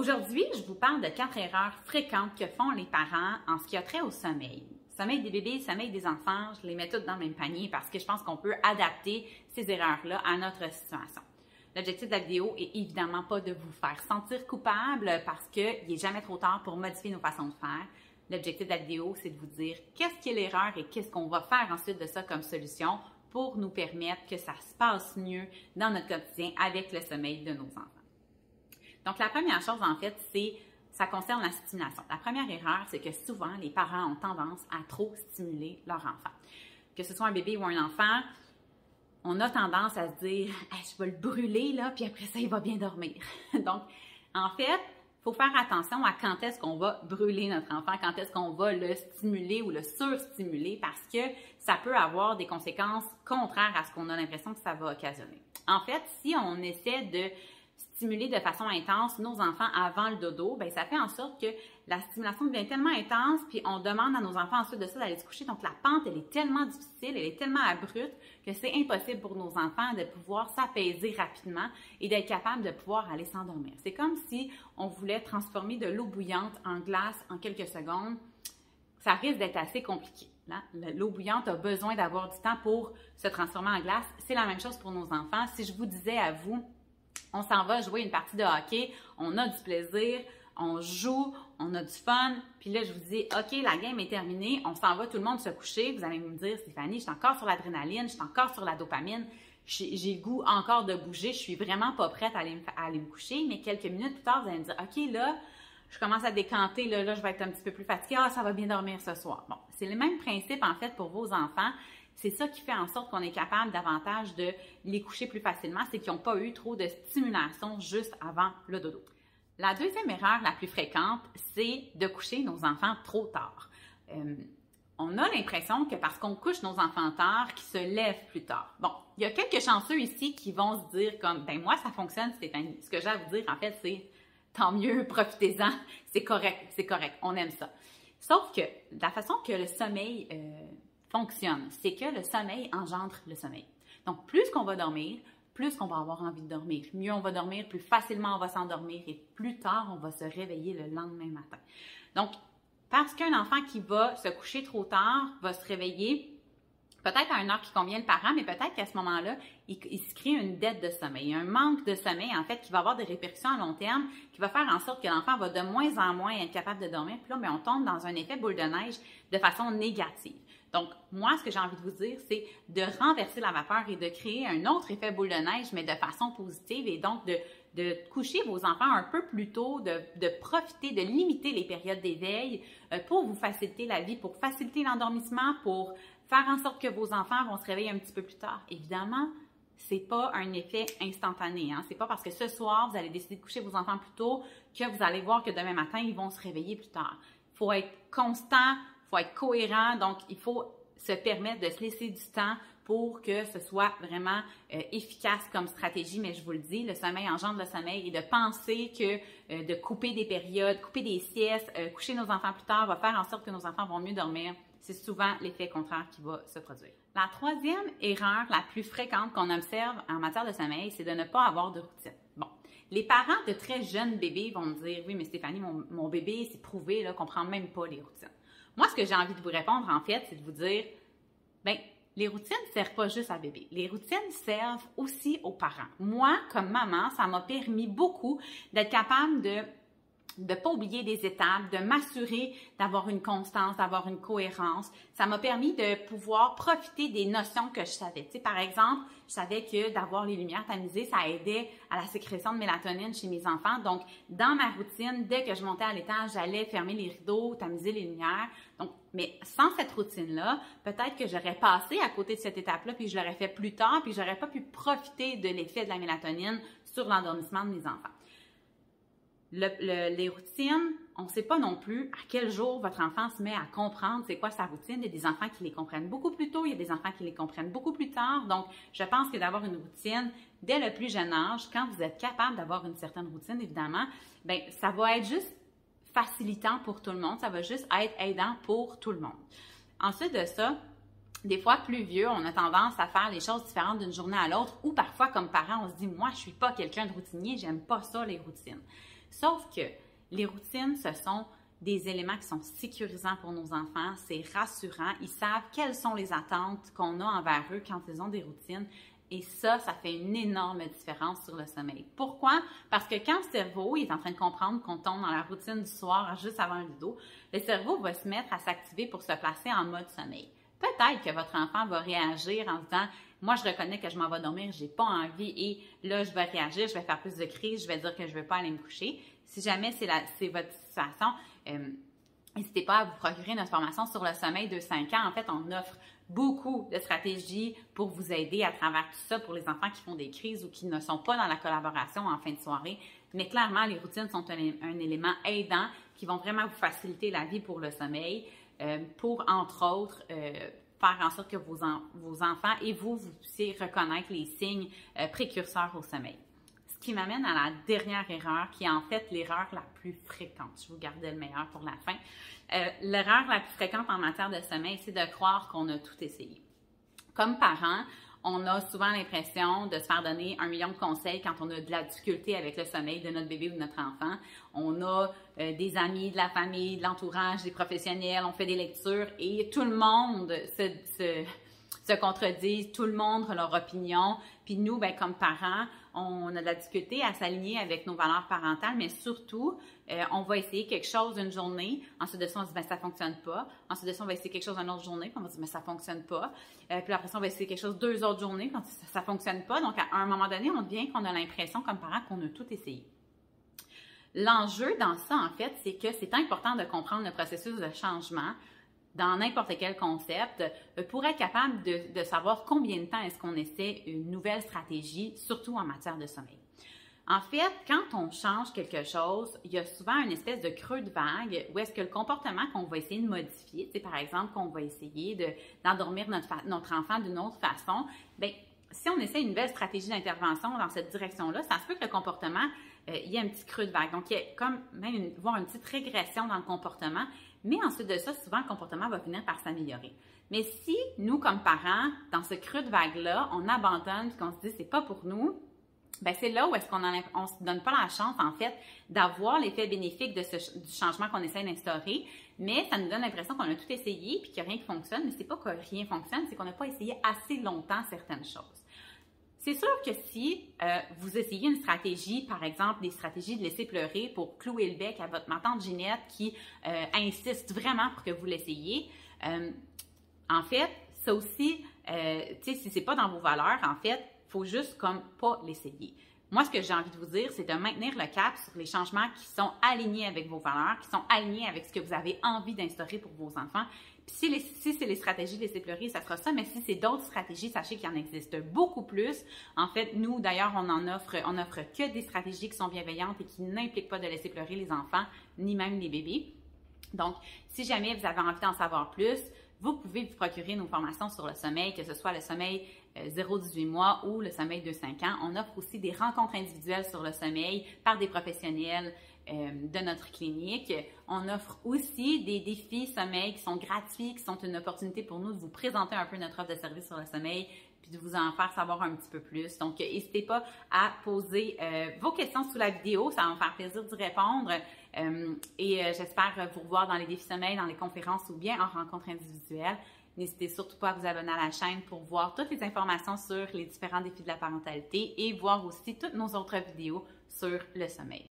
Aujourd'hui, je vous parle de 4 erreurs fréquentes que font les parents en ce qui a trait au sommeil. Sommeil des bébés, sommeil des enfants, je les mets toutes dans le même panier parce que je pense qu'on peut adapter ces erreurs-là à notre situation. L'objectif de la vidéo est évidemment pas de vous faire sentir coupable parce qu'il n'est jamais trop tard pour modifier nos façons de faire. L'objectif de la vidéo, c'est de vous dire qu'est-ce qui est l'erreur et qu'est-ce qu'on va faire ensuite de ça comme solution pour nous permettre que ça se passe mieux dans notre quotidien avec le sommeil de nos enfants. Donc, la première chose, en fait, ça concerne la stimulation. La première erreur, c'est que souvent, les parents ont tendance à trop stimuler leur enfant. Que ce soit un bébé ou un enfant, on a tendance à se dire hey, « je vais le brûler, là, puis après ça, il va bien dormir. » Donc, en fait, il faut faire attention à quand est-ce qu'on va brûler notre enfant, quand est-ce qu'on va le stimuler ou le surstimuler, parce que ça peut avoir des conséquences contraires à ce qu'on a l'impression que ça va occasionner. En fait, si on essaie de stimuler de façon intense nos enfants avant le dodo, bien, ça fait en sorte que la stimulation devient tellement intense, puis on demande à nos enfants ensuite de ça d'aller se coucher. Donc, la pente, elle est tellement difficile, elle est tellement abrupte que c'est impossible pour nos enfants de pouvoir s'apaiser rapidement et d'être capable de pouvoir aller s'endormir. C'est comme si on voulait transformer de l'eau bouillante en glace en quelques secondes. Ça risque d'être assez compliqué. L'eau bouillante a besoin d'avoir du temps pour se transformer en glace. C'est la même chose pour nos enfants. Si je vous disais à vous, on s'en va jouer une partie de hockey, on a du plaisir, on joue, on a du fun, puis là, je vous dis, OK, la game est terminée, on s'en va, tout le monde se coucher. Vous allez me dire, Stéphanie, je suis encore sur l'adrénaline, je suis encore sur la dopamine, j'ai le goût encore de bouger, je suis vraiment pas prête à aller me coucher, mais quelques minutes plus tard, vous allez me dire, OK, là, je commence à décanter, là, je vais être un petit peu plus fatiguée, ça va bien dormir ce soir. Bon, c'est le même principe, en fait, pour vos enfants. C'est ça qui fait en sorte qu'on est capable davantage de les coucher plus facilement, c'est qu'ils n'ont pas eu trop de stimulation juste avant le dodo. La deuxième erreur la plus fréquente, c'est de coucher nos enfants trop tard. On a l'impression que parce qu'on couche nos enfants tard, qu'ils se lèvent plus tard. Bon, il y a quelques chanceux ici qui vont se dire comme, ben moi, ça fonctionne, Stéphanie. Ce que j'ai à vous dire, en fait, c'est tant mieux, profitez-en, c'est correct, on aime ça. Sauf que la façon que le sommeil fonctionne, c'est que le sommeil engendre le sommeil. Donc, plus qu'on va dormir, plus qu'on va avoir envie de dormir. Mieux on va dormir, plus facilement on va s'endormir et plus tard on va se réveiller le lendemain matin. Donc, parce qu'un enfant qui va se coucher trop tard va se réveiller peut-être à une heure qui convient le parent, mais peut-être qu'à ce moment-là, il se crée une dette de sommeil, un manque de sommeil, en fait, qui va avoir des répercussions à long terme, qui va faire en sorte que l'enfant va de moins en moins être capable de dormir. Puis là, on tombe dans un effet boule de neige de façon négative. Donc, moi, ce que j'ai envie de vous dire, c'est de renverser la vapeur et de créer un autre effet boule de neige, mais de façon positive, et donc de coucher vos enfants un peu plus tôt, de profiter, de limiter les périodes d'éveil pour vous faciliter la vie, pour faciliter l'endormissement, pour faire en sorte que vos enfants vont se réveiller un petit peu plus tard. Évidemment, c'est pas un effet instantané. C'est pas parce que ce soir, vous allez décider de coucher vos enfants plus tôt que vous allez voir que demain matin, ils vont se réveiller plus tard. Il faut être constant, il faut être cohérent, donc il faut se permettre de se laisser du temps pour que ce soit vraiment efficace comme stratégie, mais je vous le dis, le sommeil engendre le sommeil et de penser que de couper des périodes, couper des siestes, coucher nos enfants plus tard va faire en sorte que nos enfants vont mieux dormir, c'est souvent l'effet contraire qui va se produire. La troisième erreur la plus fréquente qu'on observe en matière de sommeil, c'est de ne pas avoir de routine. Bon, les parents de très jeunes bébés vont me dire « Oui, mais Stéphanie, mon bébé, c'est prouvé qu'on ne prend même pas les routines. » Moi, ce que j'ai envie de vous répondre, en fait, c'est de vous dire « Bien, les routines ne servent pas juste à bébé. Les routines servent aussi aux parents. Moi, comme maman, ça m'a permis beaucoup d'être capable de ne pas oublier des étapes, de m'assurer d'avoir une constance, d'avoir une cohérence. Ça m'a permis de pouvoir profiter des notions que je savais. Tu sais, par exemple, je savais que d'avoir les lumières tamisées, ça aidait à la sécrétion de mélatonine chez mes enfants. Donc, dans ma routine, dès que je montais à l'étage, j'allais fermer les rideaux, tamiser les lumières. Donc, mais sans cette routine-là, peut-être que j'aurais passé à côté de cette étape-là, puis je l'aurais fait plus tard, puis j'aurais pas pu profiter de l'effet de la mélatonine sur l'endormissement de mes enfants. Les routines, on ne sait pas non plus à quel jour votre enfant se met à comprendre c'est quoi sa routine. Il y a des enfants qui les comprennent beaucoup plus tôt, il y a des enfants qui les comprennent beaucoup plus tard. Donc, je pense que d'avoir une routine dès le plus jeune âge, quand vous êtes capable d'avoir une certaine routine, évidemment, bien, ça va être juste facilitant pour tout le monde, ça va juste être aidant pour tout le monde. Ensuite de ça, des fois, plus vieux, on a tendance à faire les choses différentes d'une journée à l'autre ou parfois, comme parents, on se dit « Moi, je ne suis pas quelqu'un de routinier, j'aime pas ça, les routines. » Sauf que les routines, ce sont des éléments qui sont sécurisants pour nos enfants, c'est rassurant, ils savent quelles sont les attentes qu'on a envers eux quand ils ont des routines. Et ça fait une énorme différence sur le sommeil. Pourquoi? Parce que quand le cerveau est en train de comprendre qu'on tombe dans la routine du soir juste avant le dodo, le cerveau va se mettre à s'activer pour se placer en mode sommeil. Peut-être que votre enfant va réagir en se disant « Moi, je reconnais que je m'en vais dormir, j'ai pas envie et là, je vais réagir, je vais faire plus de crises, je vais dire que je ne veux pas aller me coucher. » Si jamais c'est votre situation, n'hésitez pas à vous procurer notre formation sur le sommeil de 5 ans. En fait, on offre beaucoup de stratégies pour vous aider à travers tout ça pour les enfants qui font des crises ou qui ne sont pas dans la collaboration en fin de soirée. Mais clairement, les routines sont un élément aidant qui vont vraiment vous faciliter la vie pour le sommeil, pour, entre autres, faire en sorte que vos enfants et vous puissiez reconnaître les signes précurseurs au sommeil. Ce qui m'amène à la dernière erreur, qui est en fait l'erreur la plus fréquente. Je vous gardais le meilleur pour la fin. L'erreur la plus fréquente en matière de sommeil, c'est de croire qu'on a tout essayé. Comme parents, on a souvent l'impression de se faire donner 1 million de conseils quand on a de la difficulté avec le sommeil de notre bébé ou de notre enfant. On a des amis, de la famille, de l'entourage, des professionnels, on fait des lectures et tout le monde se contredisent, tout le monde a leur opinion. Puis nous, ben, comme parents, on a de la difficulté à s'aligner avec nos valeurs parentales, mais surtout, on va essayer quelque chose une journée. Ensuite de ça, on se dit, ben, ça ne fonctionne pas. Ensuite de ça, on va essayer quelque chose une autre journée, puis on va se dire, ben, ça ne fonctionne pas. Puis après ça, on va essayer quelque chose 2 autres journées, puis ça ne fonctionne pas. Donc, à un moment donné, on devient qu'on a l'impression, comme parents, qu'on a tout essayé. L'enjeu dans ça, en fait, c'est que c'est important de comprendre le processus de changement dans n'importe quel concept pour être capable de savoir combien de temps est-ce qu'on essaie une nouvelle stratégie, surtout en matière de sommeil. En fait, quand on change quelque chose, il y a souvent une espèce de creux de vague où est-ce que le comportement qu'on va essayer de modifier, c'est par exemple qu'on va essayer d'endormir notre enfant d'une autre façon, bien, si on essaie une nouvelle stratégie d'intervention dans cette direction-là, ça se peut que le comportement, il y ait un petit creux de vague. Donc, il y a comme même voire une petite régression dans le comportement. Mais ensuite de ça, souvent, le comportement va finir par s'améliorer. Mais si nous, comme parents, dans ce creux de vague-là, on abandonne et qu'on se dit « c'est pas pour nous », bien, c'est là où est-ce qu'on ne se donne pas la chance, en fait, d'avoir l'effet bénéfique du changement qu'on essaie d'instaurer, mais ça nous donne l'impression qu'on a tout essayé puis qu'il n'y a rien qui fonctionne, mais c'est pas que rien fonctionne, c'est qu'on n'a pas essayé assez longtemps certaines choses. C'est sûr que si vous essayez une stratégie, par exemple des stratégies de laisser pleurer pour clouer le bec à votre tante Ginette qui insiste vraiment pour que vous l'essayiez, en fait, ça aussi, si c'est pas dans vos valeurs, en fait, il faut juste comme pas l'essayer. Moi, ce que j'ai envie de vous dire, c'est de maintenir le cap sur les changements qui sont alignés avec vos valeurs, qui sont alignés avec ce que vous avez envie d'instaurer pour vos enfants. Puis si c'est les stratégies de laisser pleurer, ça sera ça, mais si c'est d'autres stratégies, sachez qu'il y en existe beaucoup plus. En fait, nous, d'ailleurs, on offre que des stratégies qui sont bienveillantes et qui n'impliquent pas de laisser pleurer les enfants, ni même les bébés. Donc, si jamais vous avez envie d'en savoir plus, vous pouvez vous procurer nos formations sur le sommeil, que ce soit le sommeil 0-18 mois ou le sommeil de 5 ans. On offre aussi des rencontres individuelles sur le sommeil par des professionnels de notre clinique. On offre aussi des défis sommeil qui sont gratuits, qui sont une opportunité pour nous de vous présenter un peu notre offre de service sur le sommeil puis de vous en faire savoir un petit peu plus. Donc, n'hésitez pas à poser vos questions sous la vidéo. Ça va me faire plaisir d'y répondre. J'espère vous revoir dans les défis sommeil, dans les conférences ou bien en rencontre individuelle. N'hésitez surtout pas à vous abonner à la chaîne pour voir toutes les informations sur les différents défis de la parentalité et voir aussi toutes nos autres vidéos sur le sommeil.